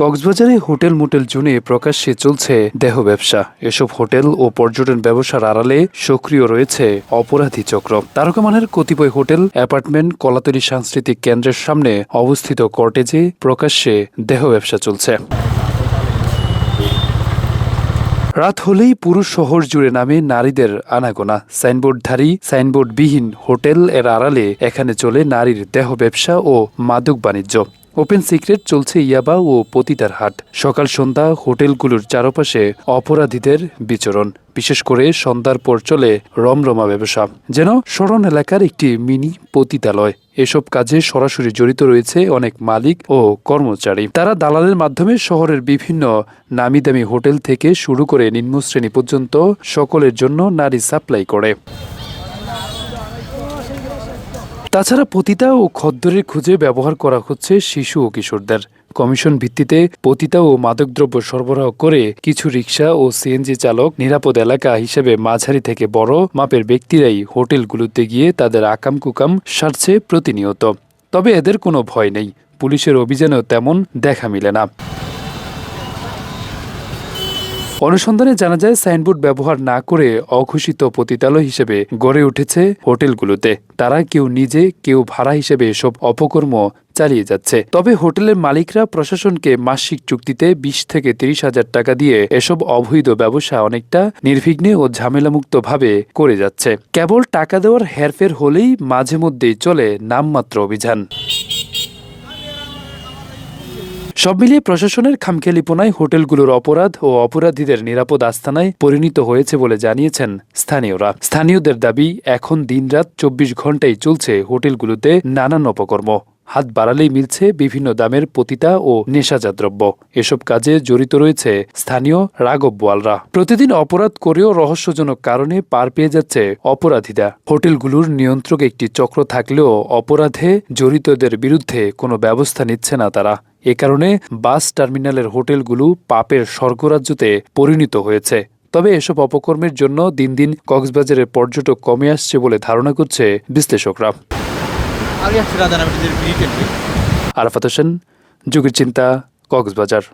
কক্সবাজারে hotel motel জোনে প্রকাশ্যে চলছে দেহ ব্যবসা। এসব হোটেল ও পর্যটন ব্যবসার আড়ালে সক্রিয় রয়েছে অপরাধী চক্র। তারকামানের কতিপয় হোটেল, অ্যাপার্টমেন্ট, কলাতলী সাংস্কৃতিক কেন্দ্রের সামনে অবস্থিত কটেজে প্রকাশ্যে দেহ ব্যবসা চলছে। রাত হলেই পুরো শহর জুড়ে নামে নারীদের আনাগোনা। সাইনবোর্ডধারী, সাইনবোর্ডবিহীন হোটেল এর আড়ালে এখানে চলে নারীর দেহ ব্যবসা ও মাদক বাণিজ্য। ওপেন সিক্রেট চলছে ইয়াবা ও পতিতার হাট। সকাল সন্ধ্যা হোটেলগুলোর চারপাশে অপরাধীদের বিচরণ। বিশেষ করে সন্ধ্যার পর চলে রমরমা ব্যবসা, যেন শরণ এলাকার একটি মিনি পতিতালয়। এসব কাজে সরাসরি জড়িত রয়েছে অনেক মালিক ও কর্মচারী। তারা দালালের মাধ্যমে শহরের বিভিন্ন নামিদামি হোটেল থেকে শুরু করে নিম্নশ্রেণী পর্যন্ত সকলের জন্য নারী সাপ্লাই করে। তাছাড়া পতিতা ও খদ্দরের খুঁজে ব্যবহার করা হচ্ছে শিশু ও কিশোরদের। কমিশন ভিত্তিতে পতিতা ও মাদকদ্রব্য সরবরাহ করে কিছু রিকশা ও সিএনজি চালক নিরাপদ এলাকা হিসেবে মাঝারি থেকে বড় মাপের ব্যক্তিরাই হোটেলগুলোতে গিয়ে তাদের আকাম কুকাম সারছে প্রতিনিয়ত। তবে এদের কোনো ভয় নেই, পুলিশের অভিযানেও তেমন দেখা মিলে না। অনুসন্ধানে জানা যায়, সাইনবোর্ড ব্যবহার না করে অঘোষিত পতিতালয় হিসেবে গড়ে উঠেছে হোটেলগুলোতে। তারা কেউ নিজে, কেউ ভাড়া হিসেবে এসব অপকর্ম চালিয়ে যাচ্ছে। তবে হোটেলের মালিকরা প্রশাসনকে মাসিক চুক্তিতে 20 থেকে 30 হাজার টাকা দিয়ে এসব অবৈধ ব্যবসা অনেকটা নির্বিঘ্নে ও ঝামেলামুক্তভাবে করে যাচ্ছে। কেবল টাকা দেওয়ার হেরফের হলেই মাঝে মধ্যেই চলে নামমাত্র অভিযান। সব মিলিয়ে প্রশাসনের খামখেয়ালিপনায় হোটেলগুলোর অপরাধ ও অপরাধীদের নিরাপদ আস্তানায় পরিণত হয়েছে বলে জানিয়েছেন স্থানীয়রা। স্থানীয়দের দাবি, এখন দিনরাত 24 ঘন্টাই চলছে হোটেলগুলোতে নানান অপকর্ম। হাত বাড়ালেই মিলছে বিভিন্ন দামের পতিতা ও নেশাজাত দ্রব্য। এসব কাজে জড়িত রয়েছে স্থানীয় রাঘব বোয়ালরা। প্রতিদিন অপরাধ করেও রহস্যজনক কারণে পার পেয়ে যাচ্ছে অপরাধীরা। হোটেলগুলোর নিয়ন্ত্রক একটি চক্র থাকলেও অপরাধে জড়িতদের বিরুদ্ধে কোনো ব্যবস্থা নিচ্ছে না তারা। এ কারণে বাস টার্মিনালের হোটেলগুলো পাপের স্বর্গরাজ্যতে পরিণত হয়েছে। তবে এসব অপকর্মের জন্য দিন দিন কক্সবাজারের পর্যটক কমে আসছে বলে ধারণা করছে বিশ্লেষকরা। আরাফাত হোসেন, যুগের চিন্তা, কক্সবাজার।